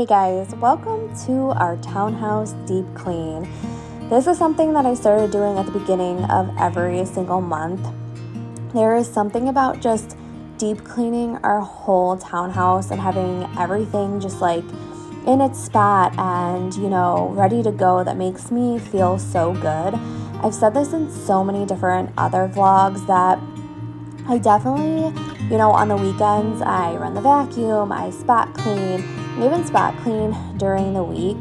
Hey guys, welcome to our Townhouse deep clean. This is something that I started doing at the beginning of every single month. There is something about just deep cleaning our whole townhouse and having everything just like in its spot and, ready to go that makes me feel so good. I've said this in so many different other vlogs that I definitely, on the weekends, I run the vacuum, I spot clean, I even spot clean during the week.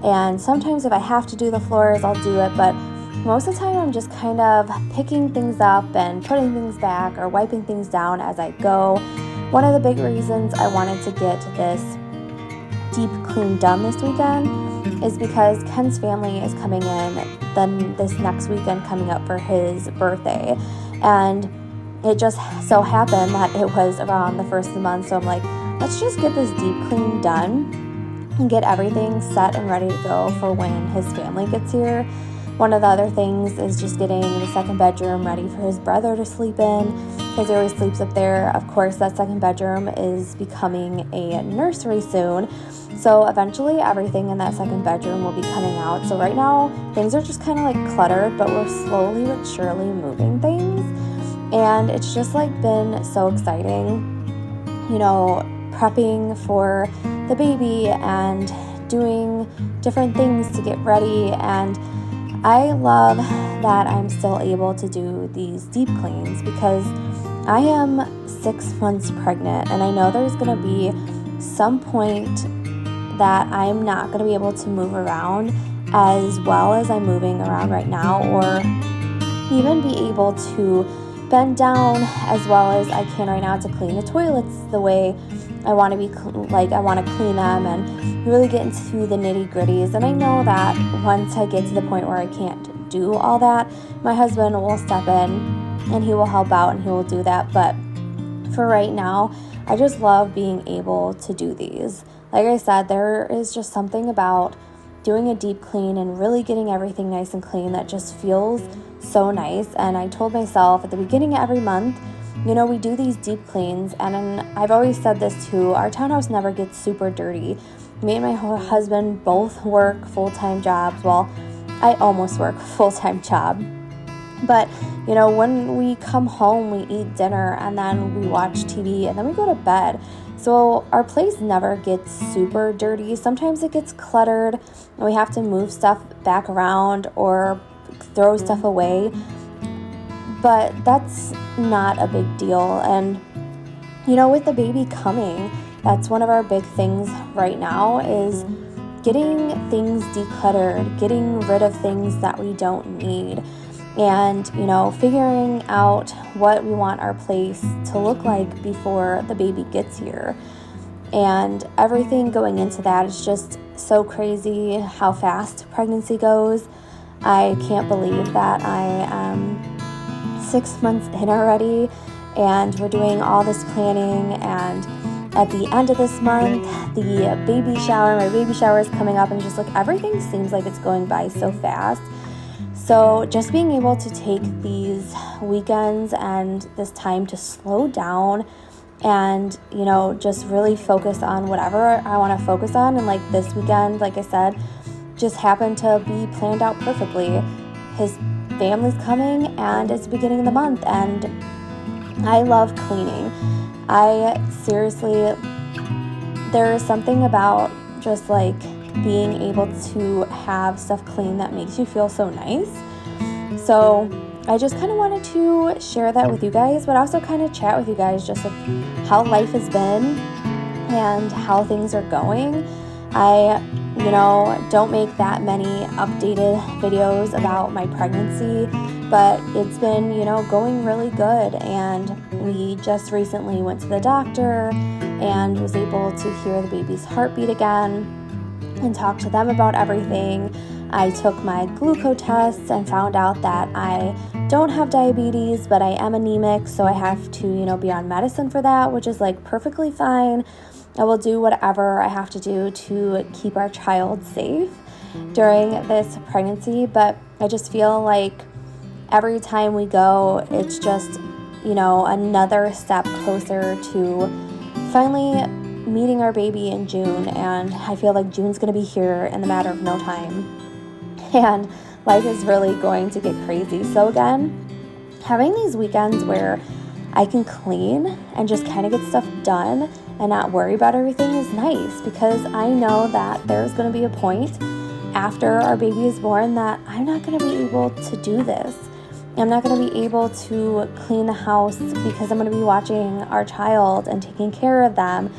And sometimes if I have to do the floors, I'll do it. But most of the time, I'm just kind of picking things up and putting things back or wiping things down as I go. One of the big reasons I wanted to get this deep clean done this weekend is because Ken's family is coming in then this next weekend coming up for his birthday. And it just so happened that it was around the first of the month, so I'm like, let's just get this deep clean done and get everything set and ready to go for when his family gets here. One of the other things is just getting the second bedroom ready for his brother to sleep in, because he always sleeps up there. Of course, that second bedroom is becoming a nursery soon, so eventually everything in that second bedroom will be coming out. So right now, things are just kind of like cluttered, but we're slowly but surely moving things. And it's just like been so exciting, prepping for the baby and doing different things to get ready. And I love that I'm still able to do these deep cleans because I am 6 months pregnant, and I know there's going to be some point that I'm not going to be able to move around as well as I'm moving around right now, or even be able to bend down as well as I can right now to clean the toilets the way I want to be, I want to clean them and really get into the nitty gritties. And I know that once I get to the point where I can't do all that, my husband will step in and he will help out and he will do that. But for right now, I just love being able to do these. Like I said, there is just something about doing a deep clean and really getting everything nice and clean that just feels so nice. And I told myself at the beginning of every month, we do these deep cleans, and I've always said this too, our townhouse never gets super dirty. Me and my husband both work full-time jobs. Well, I almost work a full-time job. But, when we come home, we eat dinner, and then we watch TV, and then we go to bed. So our place never gets super dirty. Sometimes it gets cluttered, and we have to move stuff back around or throw stuff away. But that's not a big deal. And, with the baby coming, that's one of our big things right now is getting things decluttered, getting rid of things that we don't need. And, figuring out what we want our place to look like before the baby gets here. And everything going into that is just so crazy how fast pregnancy goes. I can't believe that I am 6 months in already, and we're doing all this planning. And at the end of this month, my baby shower is coming up, and just like everything seems like it's going by so fast. So just being able to take these weekends and this time to slow down and, just really focus on whatever I want to focus on. And like this weekend, like I said, just happened to be planned out perfectly. His family's coming and it's the beginning of the month, and I love cleaning. There is something about just like being able to have stuff clean that makes you feel so nice. So I just kind of wanted to share that with you guys, but also kind of chat with you guys just of how life has been and how things are going. I, don't make that many updated videos about my pregnancy, but it's been, going really good. And we just recently went to the doctor and was able to hear the baby's heartbeat again and talk to them about everything. I took my glucose tests and found out that I don't have diabetes, but I am anemic, so I have to, be on medicine for that, which is like perfectly fine. I will do whatever I have to do to keep our child safe during this pregnancy, but I just feel like every time we go, it's just, another step closer to finally meeting our baby in June, and I feel like June's going to be here in the matter of no time. And life is really going to get crazy. So again, having these weekends where I can clean and just kind of get stuff done and not worry about everything is nice, because I know that there's going to be a point after our baby is born that I'm not going to be able to do this. I'm not going to be able to clean the house because I'm going to be watching our child and taking care of them.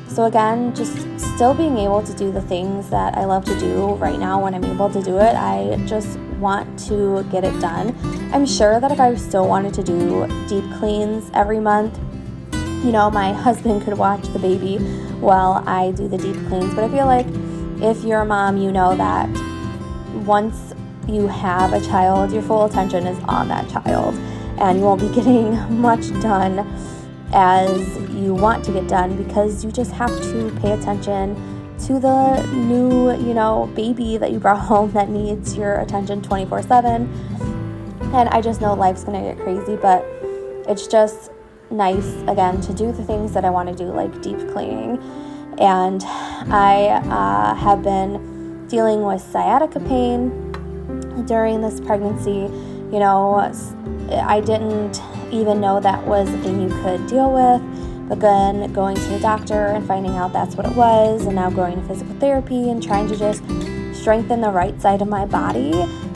So again, just still being able to do the things that I love to do right now when I'm able to do it. I just want to get it done. I'm sure that if I still wanted to do deep cleans every month, my husband could watch the baby while I do the deep cleans. But I feel like if you're a mom, you know that once you have a child, your full attention is on that child, and you won't be getting much done as you want to get done, because you just have to pay attention to the new, baby that you brought home that needs your attention 24/7. And I just know life's going to get crazy, but it's just nice, again, to do the things that I want to do, like deep cleaning. And I have been dealing with sciatica pain during this pregnancy. I didn't even know that was a thing you could deal with, but then going to the doctor and finding out that's what it was, and now going to physical therapy and trying to just strengthen the right side of my body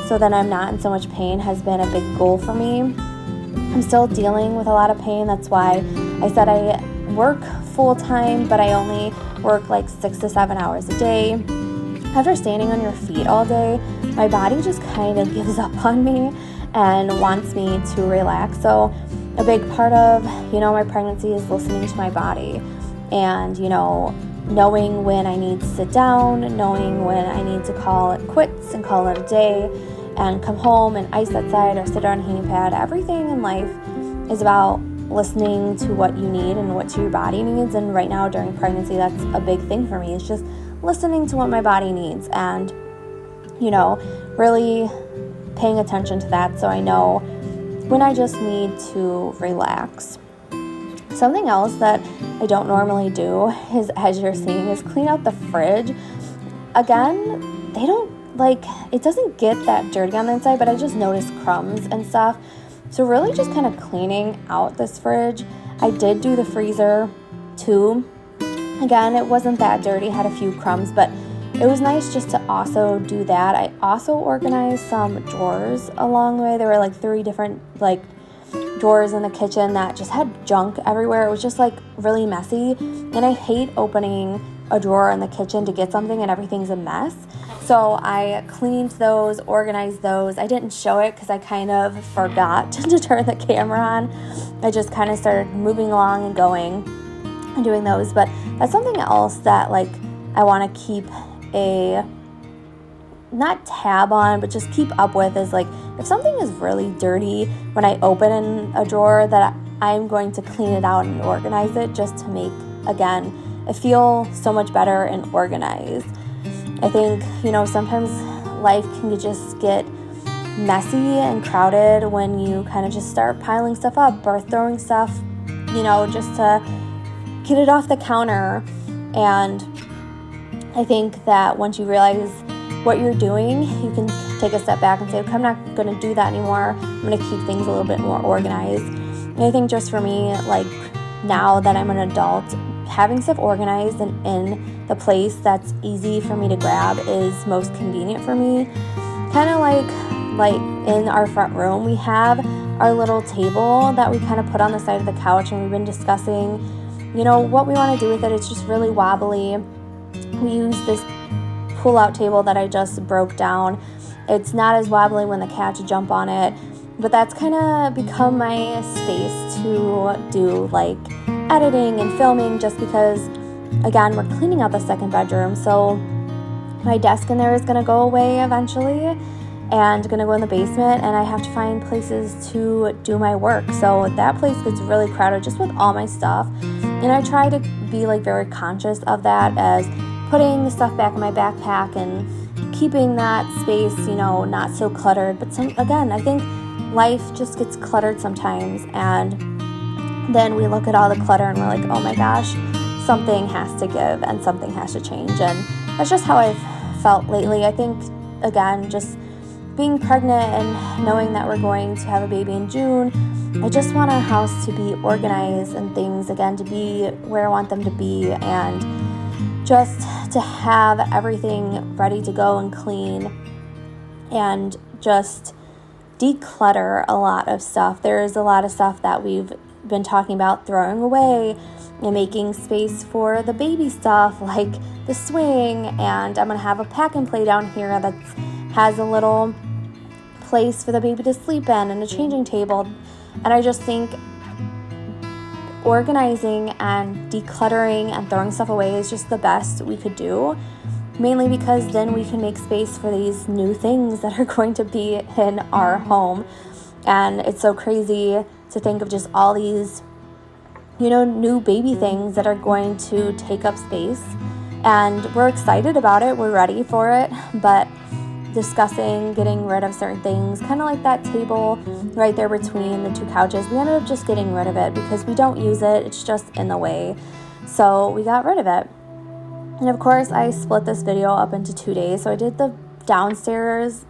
so that I'm not in so much pain has been a big goal for me. I'm still dealing with a lot of pain. That's why I said I work full time, but I only work like 6 to 7 hours a day. After standing on your feet all day, my body just kind of gives up on me and wants me to relax. So a big part of, my pregnancy is listening to my body and, knowing when I need to sit down, knowing when I need to call it quits and call it a day and come home and ice outside or sit on a heating pad. Everything in life is about listening to what you need and what your body needs. And right now during pregnancy, that's a big thing for me. It's just listening to what my body needs and, really paying attention to that, so I know when I just need to relax. Something else that I don't normally do is, as you're seeing, is clean out the fridge. Again, it doesn't get that dirty on the inside, but I just noticed crumbs and stuff. So really just kind of cleaning out this fridge. I did do the freezer too. Again, it wasn't that dirty, had a few crumbs, but it was nice just to also do that. I also organized some drawers along the way. There were like 3 different drawers in the kitchen that just had junk everywhere. It was just really messy. And I hate opening a drawer in the kitchen to get something and everything's a mess. So I cleaned those, organized those. I didn't show it because I kind of forgot to turn the camera on. I just kind of started moving along and going and doing those. But that's something else that I want to keep a not tab on, but just keep up with, is if something is really dirty when I open a drawer, that I'm going to clean it out and organize it just to make, again, it feel so much better and organized. I think, sometimes life can just get messy and crowded when you kind of just start piling stuff up or throwing stuff, just to get it off the counter. And I think that once you realize what you're doing, you can take a step back and say, okay, I'm not going to do that anymore. I'm going to keep things a little bit more organized. And I think just for me, now that I'm an adult, having stuff organized and in the place that's easy for me to grab is most convenient for me. Kind of like in our front room, we have our little table that we kind of put on the side of the couch, and we've been discussing, what we want to do with it. It's just really wobbly. We use this pull-out table that I just broke down. It's not as wobbly when the cats jump on it, but that's kind of become my space to do editing and filming, just because, again, we're cleaning out the second bedroom, so my desk in there is going to go away eventually and going to go in the basement, and I have to find places to do my work. So that place gets really crowded just with all my stuff, and I try to be very conscious of that, as putting the stuff back in my backpack and keeping that space, not so cluttered. But I think life just gets cluttered sometimes, and then we look at all the clutter and we're like, oh my gosh, something has to give and something has to change. And that's just how I've felt lately. I think, again, just being pregnant and knowing that we're going to have a baby in June, I just want our house to be organized and things, again, to be where I want them to be, and just to have everything ready to go and clean and just declutter a lot of stuff. There's a lot of stuff that we've been talking about throwing away and making space for the baby stuff, like the swing, and I'm going to have a pack and play down here that has a little place for the baby to sleep in and a changing table. And I just think organizing and decluttering and throwing stuff away is just the best we could do, mainly because then we can make space for these new things that are going to be in our home. And it's so crazy to think of just all these, new baby things that are going to take up space. And we're excited about it. We're ready for it. But discussing getting rid of certain things, kind of like that table right there between the two couches, we ended up just getting rid of it because we don't use it. It's just in the way. So we got rid of it. And of course, I split this video up into 2 days. So I did the downstairs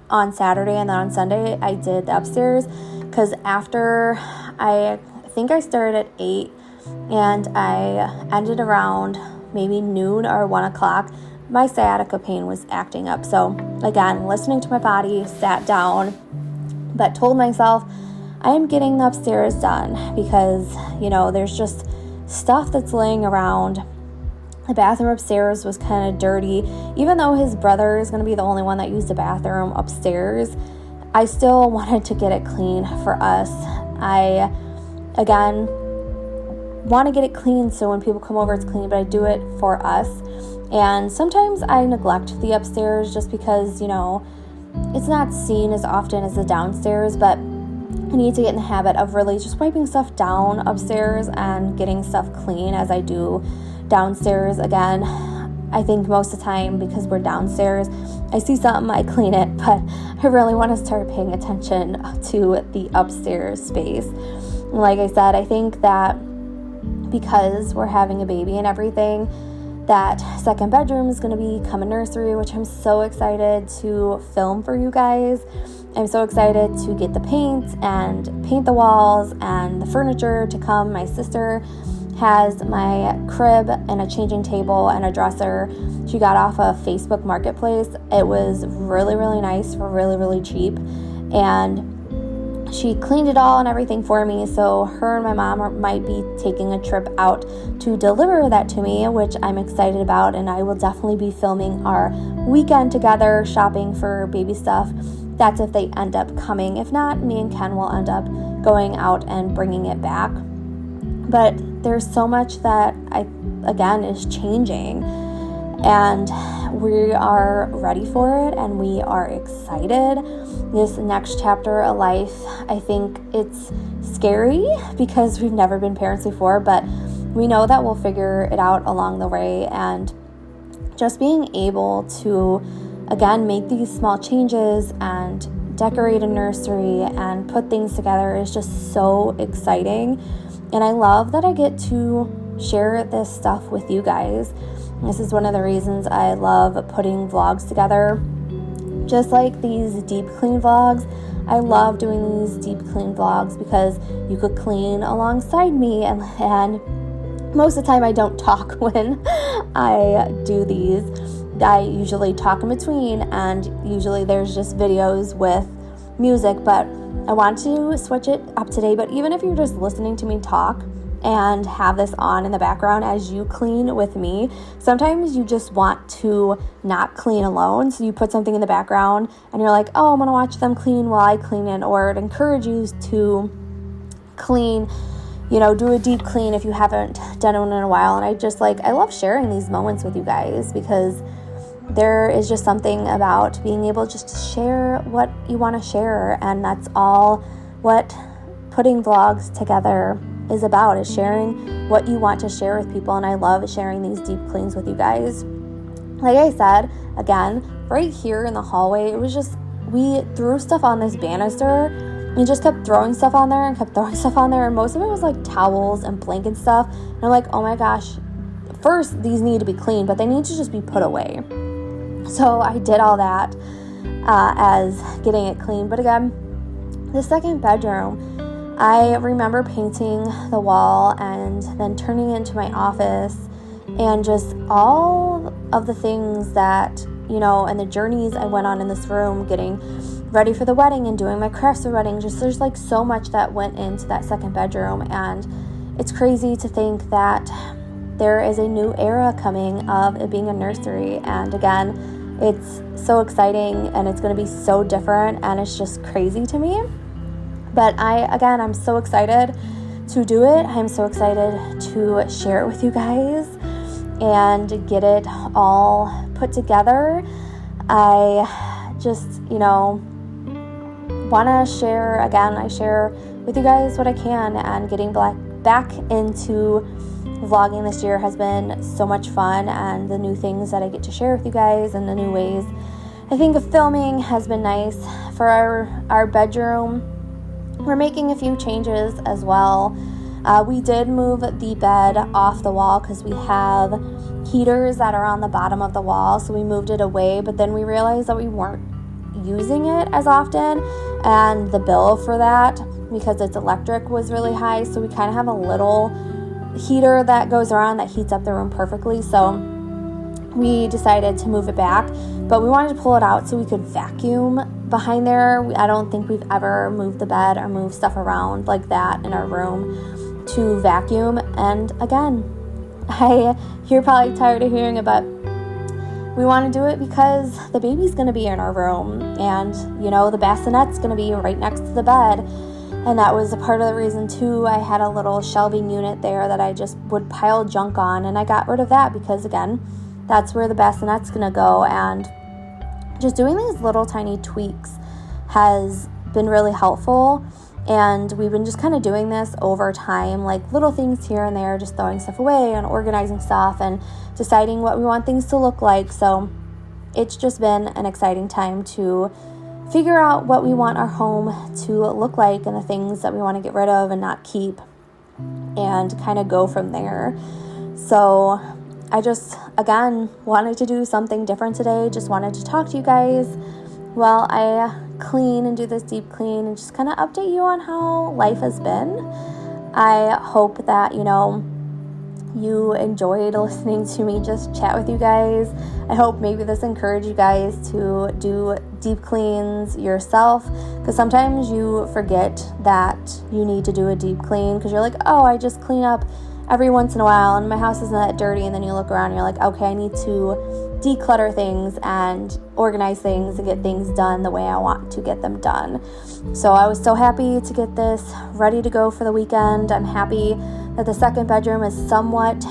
on Saturday, and then on Sunday I did the upstairs, because after I think I started at 8 and I ended around maybe noon or 1 o'clock, my sciatica pain was acting up. So again, listening to my body, sat down, but told myself I am getting the upstairs done because, there's just stuff that's laying around. The bathroom upstairs was kind of dirty. Even though his brother is going to be the only one that used the bathroom upstairs, I still wanted to get it clean for us. I, again, want to get it clean so when people come over it's clean, but I do it for us. And sometimes I neglect the upstairs just because, it's not seen as often as the downstairs, but I need to get in the habit of really just wiping stuff down upstairs and getting stuff clean as I do downstairs. Again, I think most of the time, because we're downstairs, I see something, I clean it, but I really want to start paying attention to the upstairs space. Like I said, I think that because we're having a baby and everything, that second bedroom is going to become a nursery, which I'm so excited to film for you guys. I'm so excited to get the paint and paint the walls and the furniture to come. My sister has my crib and a changing table and a dresser. She got off of Facebook Marketplace. It was really, really nice for really, really cheap. And she cleaned it all and everything for me. So her and my mom might be taking a trip out to deliver that to me, which I'm excited about. And I will definitely be filming our weekend together, shopping for baby stuff. That's if they end up coming. If not, me and Ken will end up going out and bringing it back. But there's so much that is changing, and we are ready for it, and we are excited. This next chapter of life, I think it's scary because we've never been parents before, but we know that we'll figure it out along the way. And just being able to, again, make these small changes and decorate a nursery and put things together is just so exciting. And I love that I get to share this stuff with you guys. This is one of the reasons I love putting vlogs together. Just like these deep clean vlogs, I love doing these deep clean vlogs because you could clean alongside me, and most of the time I don't talk when I do these. I usually talk in between, and usually there's just videos with music, but I want to switch it up today. But even if you're just listening to me talk and have this on in the background as you clean with me, sometimes you just want to not clean alone, so you put something in the background and you're like, oh, I'm gonna watch them clean while I clean it. Or it encourages you to clean, do a deep clean if you haven't done one in a while. And I love sharing these moments with you guys, because there is just something about being able just to share what you want to share. And that's all what putting vlogs together is about, is sharing what you want to share with people. And I love sharing these deep cleans with you guys. Like I said, again, right here in the hallway, it was just, we threw stuff on this banister and just kept throwing stuff on there and kept throwing stuff on there. And most of it was like towels and blanket stuff. And I'm like, oh my gosh, first, these need to be cleaned, but they need to just be put away. So I did all that as getting it clean. But again, the second bedroom, I remember painting the wall and then turning it into my office, and just all of the things that, and the journeys I went on in this room, getting ready for the wedding and doing my crafts for the wedding. Just there's like so much that went into that second bedroom, and it's crazy to think that there is a new era coming of it being a nursery. And again, it's so exciting and it's going to be so different, and it's just crazy to me. But I'm so excited to do it. I'm so excited to share it with you guys and get it all put together. I just, want to share, again, I share with you guys what I can, and getting back into vlogging this year has been so much fun, and the new things that I get to share with you guys and the new ways I think of filming has been nice. For our bedroom, we're making a few changes as well. We did move the bed off the wall because we have heaters that are on the bottom of the wall, so we moved it away, but then we realized that we weren't using it as often, and the bill for that, because it's electric, was really high. So we kind of have a little heater that goes around that heats up the room perfectly, so we decided to move it back. But we wanted to pull it out so we could vacuum behind there. I don't think we've ever moved the bed or moved stuff around like that in our room to vacuum. And again, you're probably tired of hearing it, but we want to do it because the baby's going to be in our room, and the bassinet's going to be right next to the bed. And that was a part of the reason too. I had a little shelving unit there that I just would pile junk on, and I got rid of that because again, that's where the bassinet's going to go. And just doing these little tiny tweaks has been really helpful. And we've been just kind of doing this over time, like little things here and there, just throwing stuff away and organizing stuff and deciding what we want things to look like. So it's just been an exciting time to figure out what we want our home to look like and the things that we want to get rid of and not keep, and kind of go from there. So I just, again, wanted to do something different today. Just wanted to talk to you guys while I clean and do this deep clean, and just kind of update you on how life has been. I hope that, you enjoyed listening to me just chat with you guys. I hope maybe this encouraged you guys to do deep cleans yourself, because sometimes you forget that you need to do a deep clean because you're like, oh, I just clean up every once in a while and my house isn't that dirty. And then you look around and you're like, okay, I need to declutter things and organize things and get things done the way I want to get them done. So I was so happy to get this ready to go for the weekend. I'm happy that the second bedroom is somewhat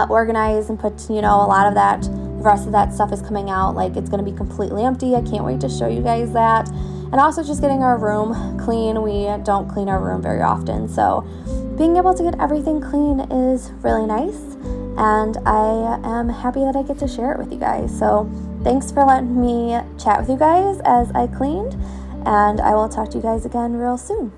organized and put, a lot of that, the rest of that stuff is coming out. Like, it's going to be completely empty. I can't wait to show you guys that. And also just getting our room clean. We don't clean our room very often, so being able to get everything clean is really nice. And I am happy that I get to share it with you guys. So thanks for letting me chat with you guys as I cleaned, and I will talk to you guys again real soon.